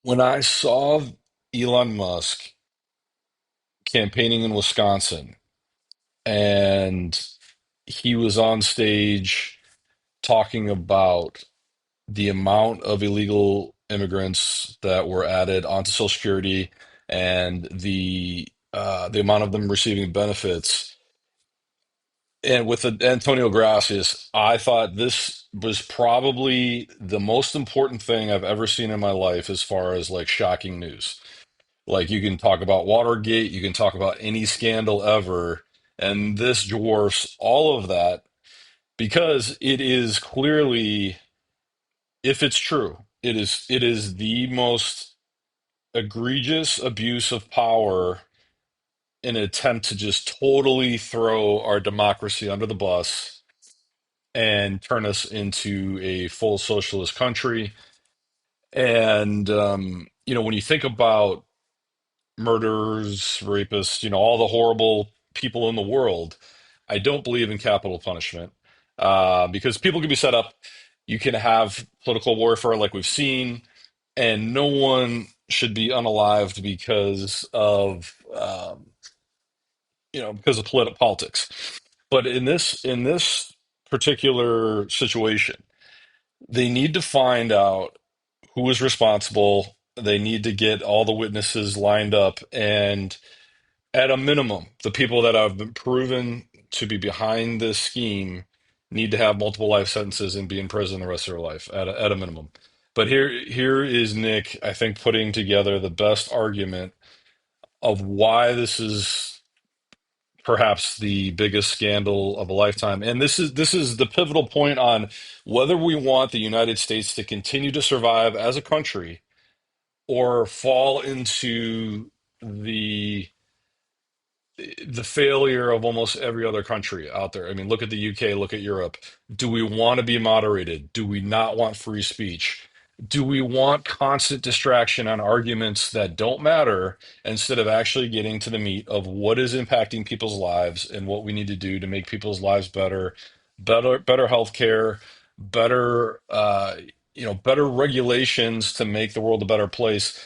When I saw Elon Musk campaigning in Wisconsin and he was on stage talking about the amount of illegal immigrants that were added onto Social Security and the amount of them receiving benefits, and with Antonio Gracias, I thought this was probably the most important thing I've ever seen in my life as far as like shocking news. Like you can talk about Watergate, you can talk about any scandal ever, and this dwarfs all of that because it is clearly, if it's true, it is the most egregious abuse of power in an attempt to just totally throw our democracy under the bus and turn us into a full socialist country. And when you think about murderers, rapists, all the horrible people in the world, I don't believe in capital punishment because people can be set up. You can have political warfare like we've seen, and no one should be unalived because of politics. But in this particular situation, they need to find out who is responsible. They need to get all the witnesses lined up, and at a minimum, the people that have been proven to be behind this scheme need to have multiple life sentences and be in prison the rest of their life at a minimum. But here is Nick, I think, putting together the best argument of why this is perhaps the biggest scandal of a lifetime. And this is the pivotal point on whether we want the United States to continue to survive as a country or fall into the the failure of almost every other country out there. I mean, look at the UK, look at Europe. Do we want to be moderated? Do we not want free speech? Do we want constant distraction on arguments that don't matter instead of actually getting to the meat of what is impacting people's lives and what we need to do to make people's lives better, better healthcare, better better regulations to make the world a better place,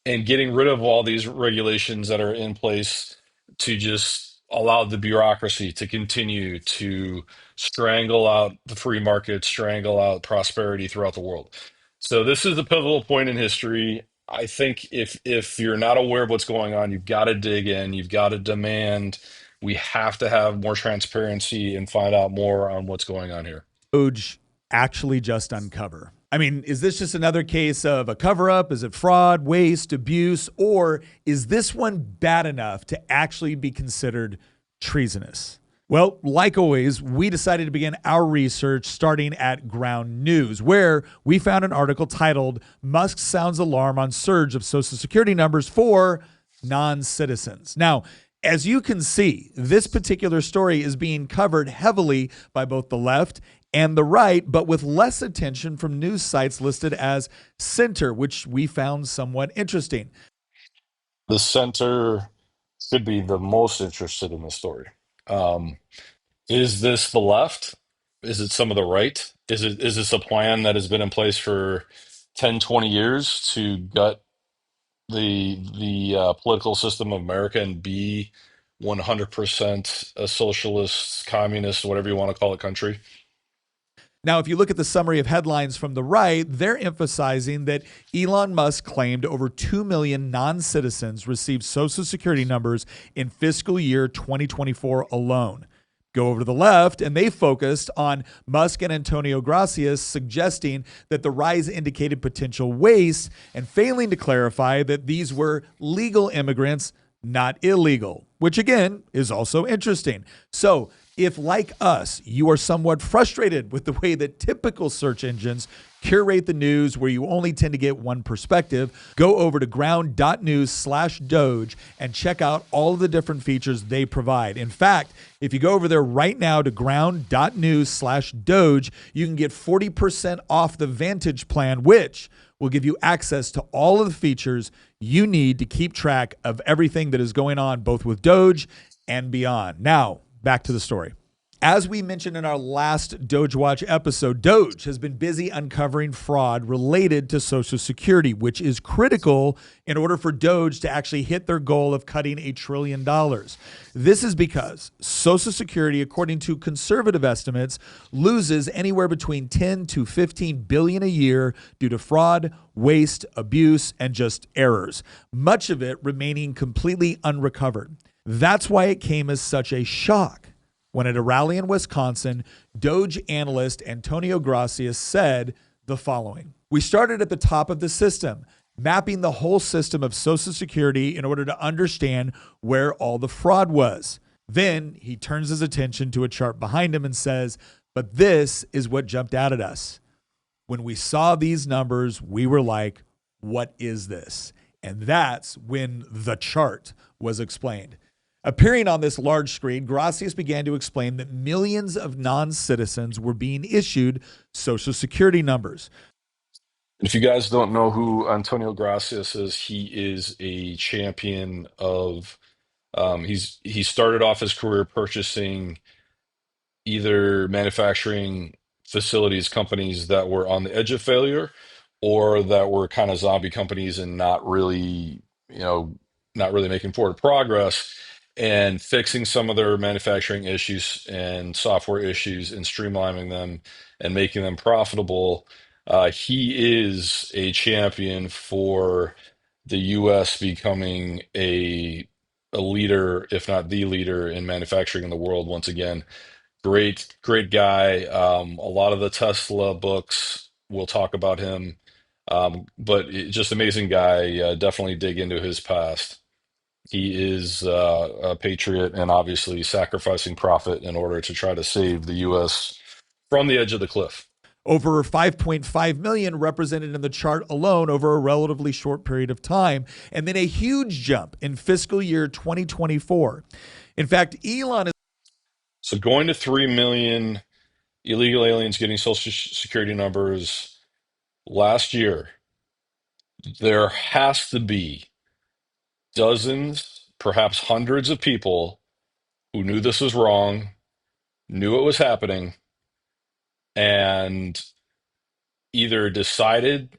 and getting rid of all these regulations that are in place to just allow the bureaucracy to continue to strangle out the free market, strangle out prosperity throughout the world. So this is a pivotal point in history. I think if you're not aware of what's going on, you've got to dig in, you've got to demand. We have to have more transparency and find out more on what's going on here. DOGE actually just uncover? I mean, is this just another case of a cover up? Is it fraud, waste, abuse, or is this one bad enough to actually be considered treasonous? Well, like always, we decided to begin our research starting at Ground News, where we found an article titled Musk Sounds Alarm on Surge of Social Security Numbers for Non-Citizens. Now, as you can see, this particular story is being covered heavily by both the left and the right, but with less attention from news sites listed as center, which we found somewhat interesting. The center should be the most interested in the story. Um, Is this the left? Is it some of the right? Is this a plan that has been in place for 10, 20 years to gut the political system of America and be 100% a socialist, communist, whatever you want to call it, country? Now, if you look at the summary of headlines from the right, they're emphasizing that Elon Musk claimed over 2 million non citizens received Social Security numbers in fiscal year 2024 alone. Go over to the left, and they focused on Musk and Antonio Gracias suggesting that the rise indicated potential waste and failing to clarify that these were legal immigrants, not illegal, which again is also interesting. So, if, like us, you are somewhat frustrated with the way that typical search engines curate the news where you only tend to get one perspective, go over to ground.news/Doge and check out all of the different features they provide. In fact, if you go over there right now to ground.news/Doge, you can get 40% off the Vantage plan, which will give you access to all of the features you need to keep track of everything that is going on, both with Doge and beyond. Now, back to the story. As we mentioned in our last Doge Watch episode, Doge has been busy uncovering fraud related to Social Security, which is critical in order for Doge to actually hit their goal of cutting $1 trillion. This is because Social Security, according to conservative estimates, loses anywhere between 10 to 15 billion a year due to fraud, waste, abuse, and just errors, much of it remaining completely unrecovered. That's why it came as such a shock when at a rally in Wisconsin, Doge analyst Antonio Gracias said the following: "We started at the top of the system, mapping the whole system of Social Security in order to understand where all the fraud was. Then he turns his attention to a chart behind him and says, but this is what jumped out at us. When we saw these numbers, we were like, what is this? And that's when the chart was explained." Appearing on this large screen, Gracias began to explain that millions of non-citizens were being issued Social Security numbers. If you guys don't know who Antonio Gracias is, he is a champion of. He started off his career purchasing either manufacturing facilities, companies that were on the edge of failure, or that were kind of zombie companies and not really making forward progress, and fixing some of their manufacturing issues and software issues and streamlining them and making them profitable. He is a champion for the U.S. becoming a leader, if not the leader, in manufacturing in the world once again. Great guy. A lot of the Tesla books will talk about him, but just amazing guy. Definitely dig into his past. He is a patriot and obviously sacrificing profit in order to try to save the U.S. from the edge of the cliff. Over 5.5 million represented in the chart alone over a relatively short period of time, and then a huge jump in fiscal year 2024. In fact, Elon is So going to 3 million illegal aliens getting Social Security numbers last year, there has to be dozens, perhaps hundreds of people who knew this was wrong, knew it was happening, and either decided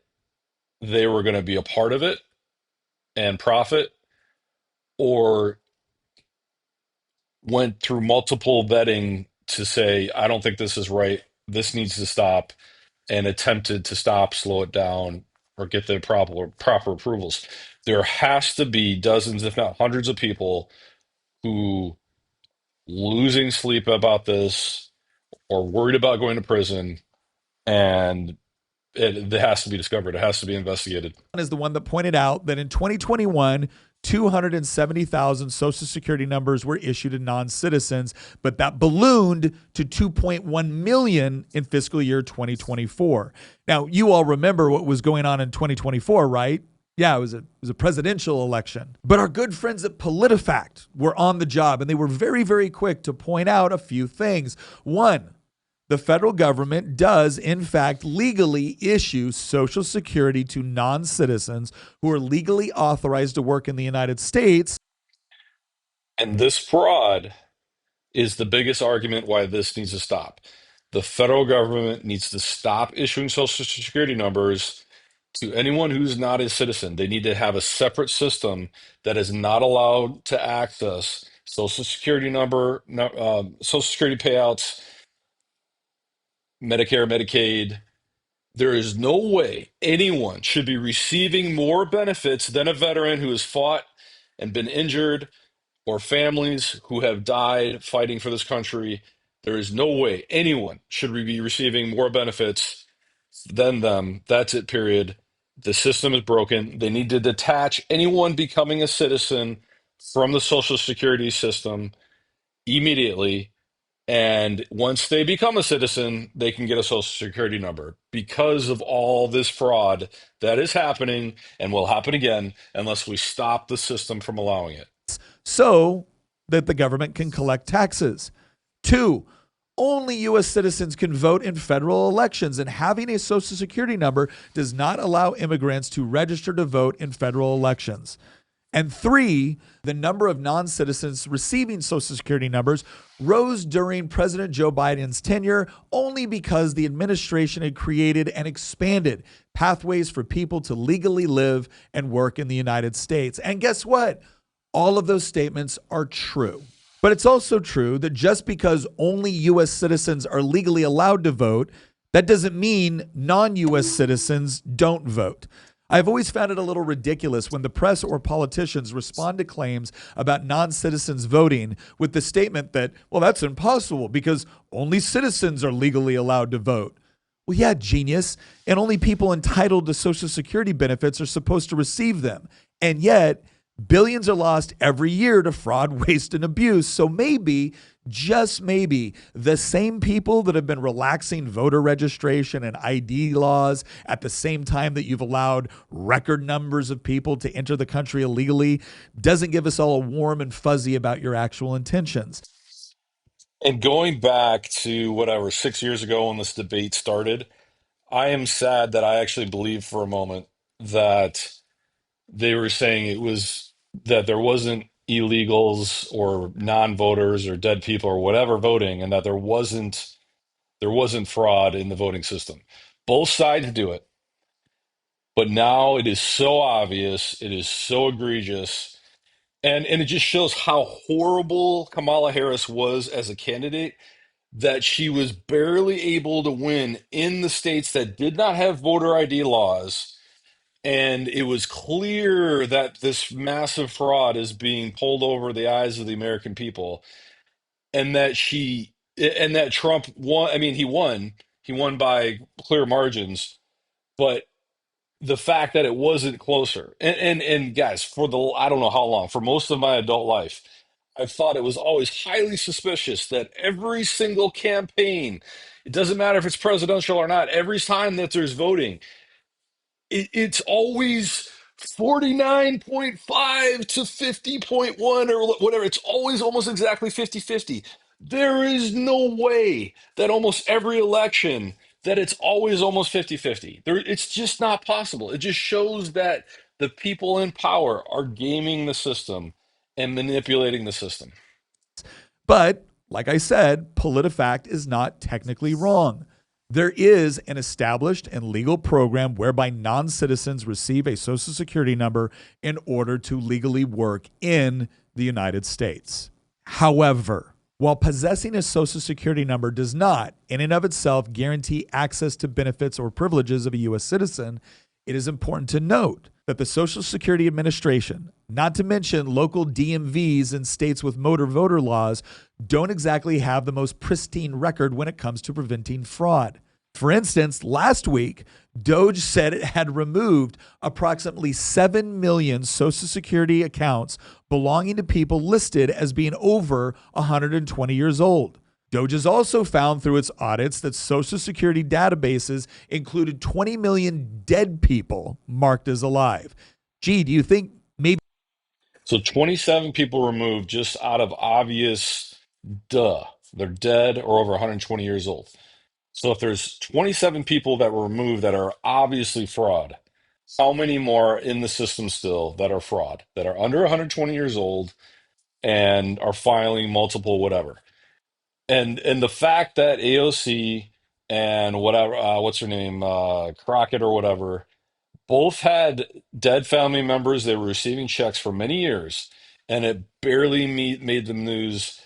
they were going to be a part of it and profit, or went through multiple vetting to say, I don't think this is right. This needs to stop, and attempted to stop, slow it down, or get the proper approvals. There has to be dozens, if not hundreds, of people who losing sleep about this or worried about going to prison, and it has to be discovered. It has to be investigated. is the one that pointed out that in 2021, 270,000 Social Security numbers were issued to non-citizens, but that ballooned to 2.1 million in fiscal year 2024. Now, you all remember what was going on in 2024, right? Yeah, it was a presidential election. But our good friends at PolitiFact were on the job, and they were very, very quick to point out a few things. One, the federal government does, in fact, legally issue Social Security to non-citizens who are legally authorized to work in the United States. And this fraud is the biggest argument why this needs to stop. The federal government needs to stop issuing Social Security numbers to anyone who's not a citizen. They need to have a separate system that is not allowed to access Social Security number, Social Security payouts, Medicare, Medicaid. There is no way anyone should be receiving more benefits than a veteran who has fought and been injured, or families who have died fighting for this country. There is no way anyone should be receiving more benefits than them. That's it, period. The system is broken. They need to detach anyone becoming a citizen from the Social Security system immediately. And once they become a citizen, they can get a Social Security number, because of all this fraud that is happening and will happen again unless we stop the system from allowing it. So that the government can collect taxes. Two, only U.S. citizens can vote in federal elections, and having a Social Security number does not allow immigrants to register to vote in federal elections. And three, the number of non citizens receiving Social Security numbers rose during President Joe Biden's tenure only because the administration had created and expanded pathways for people to legally live and work in the United States. And guess what? All of those statements are true. But it's also true that just because only U.S. citizens are legally allowed to vote, that doesn't mean non-U.S. citizens don't vote. I've always found it a little ridiculous when the press or politicians respond to claims about non-citizens voting with the statement that, well, that's impossible because only citizens are legally allowed to vote. Well, yeah, genius. And only people entitled to Social Security benefits are supposed to receive them. And yet, billions are lost every year to fraud, waste, and abuse. So maybe, just maybe, the same people that have been relaxing voter registration and ID laws at the same time that you've allowed record numbers of people to enter the country illegally doesn't give us all a warm and fuzzy about your actual intentions. And going back to whatever, 6 years ago when this debate started, I am sad that I actually believed for a moment that they were saying it was that there wasn't illegals or non-voters or dead people or whatever voting, and that there wasn't fraud in the voting system. Both sides do it, but now it is so obvious, it is so egregious, and it just shows how horrible Kamala Harris was as a candidate, that she was barely able to win in the states that did not have voter ID laws. And it was clear that this massive fraud is being pulled over the eyes of the American people, and that Trump won. I mean, he won by clear margins, but the fact that it wasn't closer, and guys, for the I don't know how long, for most of my adult life, I've thought it was always highly suspicious that every single campaign, it doesn't matter if it's presidential or not, every time that there's voting, it's always 49.5 to 50.1 or whatever. It's always almost exactly 50-50. There is no way that almost every election that it's always almost 50-50. It's just not possible. It just shows that the people in power are gaming the system and manipulating the system. But like I said, PolitiFact is not technically wrong. There is an established and legal program whereby non-citizens receive a Social Security number in order to legally work in the United States. However, while possessing a Social Security number does not, in and of itself, guarantee access to benefits or privileges of a U.S. citizen, it is important to note that the Social Security Administration, not to mention local DMVs in states with motor voter laws, don't exactly have the most pristine record when it comes to preventing fraud. For instance, last week, DOGE said it had removed approximately 7 million Social Security accounts belonging to people listed as being over 120 years old. DOGE has also found through its audits that Social Security databases included 20 million dead people marked as alive. Gee, do you think maybe So 27 people removed just out of obvious duh. They're dead or over 120 years old. So if there's 27 people that were removed that are obviously fraud, how many more in the system still that are fraud, that are under 120 years old and are filing multiple whatever? And the fact that AOC and whatever, what's her name, Crockett or whatever, both had dead family members they were receiving checks for many years, and it barely made the news.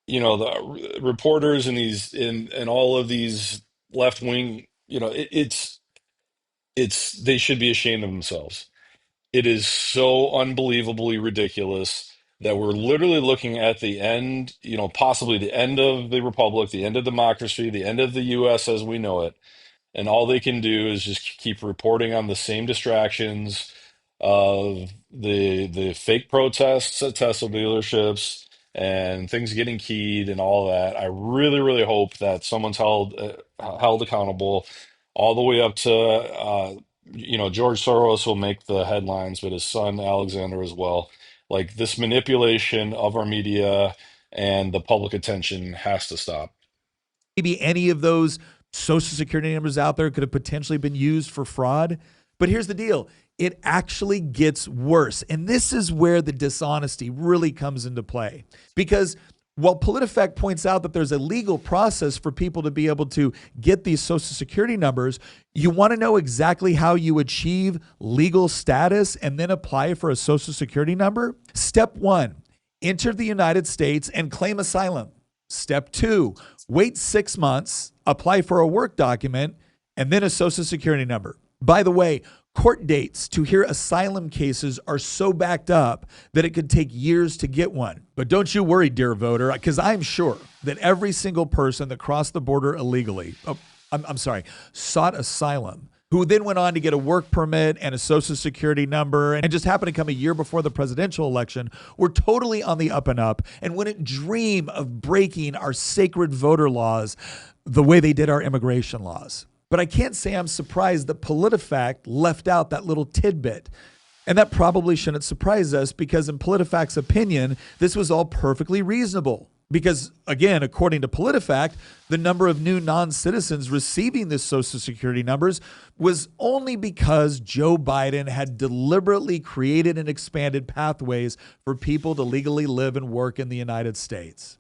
The reporters and these in all of these left wing, it's they should be ashamed of themselves. It is so unbelievably ridiculous that we're literally looking at the end, possibly the end of the republic, the end of democracy, the end of the US as we know it, and all they can do is just keep reporting on the same distractions of the fake protests at Tesla dealerships and things getting keyed and all that. I really, really hope that someone's held accountable, all the way up to George Soros will make the headlines, but his son Alexander as well. Like, this manipulation of our media and the public attention has to stop. any of those Social Security numbers out there could have potentially been used for fraud? But here's the deal. it actually gets worse. And this is where the dishonesty really comes into play. Because while PolitiFact points out that there's a legal process for people to be able to get these Social Security numbers, you want to know exactly how you achieve legal status and then apply for a Social Security number? Step 1, enter the United States and claim asylum. Step 2, wait 6 months, apply for a work document, and then a Social Security number. By the way, court dates to hear asylum cases are so backed up that it could take years to get one. But don't you worry, dear voter, because I'm sure that every single person that crossed the border illegally, sought asylum, who then went on to get a work permit and a Social Security number and just happened to come a year before the presidential election, were totally on the up and up and wouldn't dream of breaking our sacred voter laws the way they did our immigration laws. But I can't say I'm surprised that PolitiFact left out that little tidbit. And that probably shouldn't surprise us because in PolitiFact's opinion, this was all perfectly reasonable. Because, again, according to PolitiFact, the number of new non-citizens receiving the Social Security numbers was only because Joe Biden had deliberately created and expanded pathways for people to legally live and work in the United States.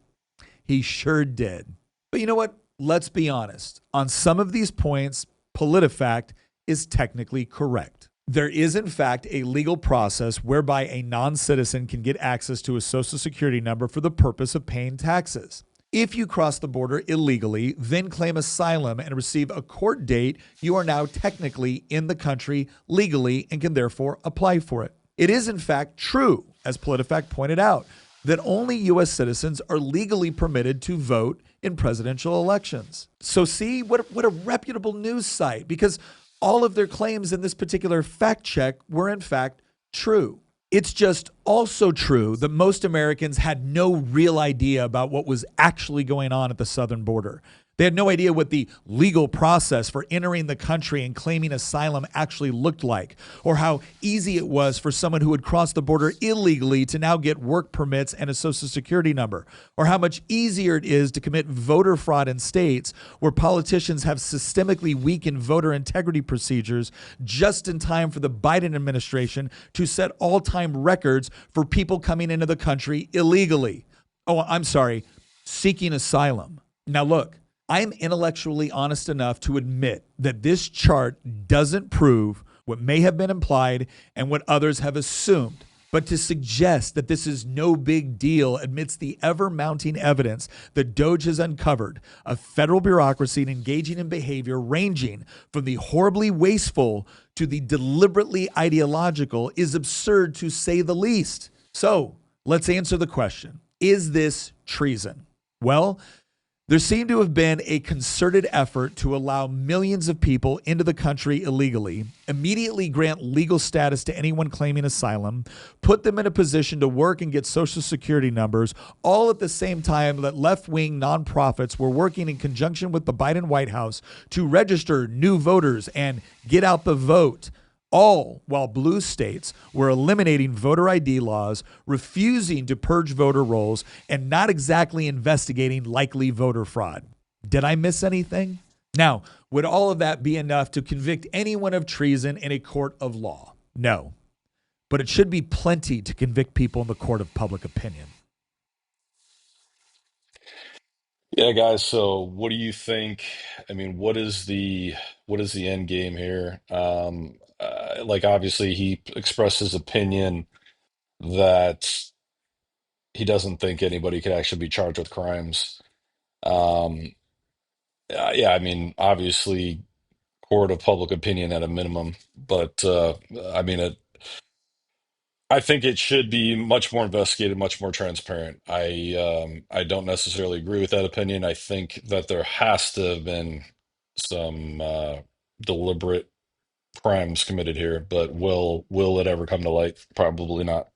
He sure did. But you know what? Let's be honest. On some of these points, PolitiFact is technically correct. There is, in fact, a legal process whereby a non-citizen can get access to a Social Security number for the purpose of paying taxes. If you cross the border illegally, then claim asylum and receive a court date, you are now technically in the country legally and can therefore apply for it. It is, in fact, true, as PolitiFact pointed out, that only U.S. citizens are legally permitted to vote in presidential elections. So see, what a reputable news site, because all of their claims in this particular fact check were in fact true. It's just also true that most Americans had no real idea about what was actually going on at the southern border. They had no idea what the legal process for entering the country and claiming asylum actually looked like, or how easy it was for someone who had crossed the border illegally to now get work permits and a Social Security number, or how much easier it is to commit voter fraud in states where politicians have systemically weakened voter integrity procedures just in time for the Biden administration to set all-time records for people coming into the country illegally. Seeking asylum. Now look, I'm intellectually honest enough to admit that this chart doesn't prove what may have been implied and what others have assumed. But to suggest that this is no big deal amidst the ever-mounting evidence that DOGE has uncovered of federal bureaucracy engaging in behavior ranging from the horribly wasteful to the deliberately ideological is absurd to say the least. So let's answer the question. Is this treason? Well, there seemed to have been a concerted effort to allow millions of people into the country illegally, immediately grant legal status to anyone claiming asylum, put them in a position to work and get Social Security numbers, all at the same time that left-wing nonprofits were working in conjunction with the Biden White House to register new voters and get out the vote. All while blue states were eliminating voter ID laws, refusing to purge voter rolls, and not exactly investigating likely voter fraud. Did I miss anything? Now, would all of that be enough to convict anyone of treason in a court of law? No. But it should be plenty to convict people in the court of public opinion. Yeah, guys. So, what do you think? I mean, what is the end game here? Like, obviously, he expressed his opinion that he doesn't think anybody could actually be charged with crimes. Um, yeah, I mean, obviously, court of public opinion at a minimum, but I mean, I think it should be much more investigated, much more transparent. I don't necessarily agree with that opinion. I think that there has to have been some deliberate crimes committed here, but will it ever come to light? Probably not.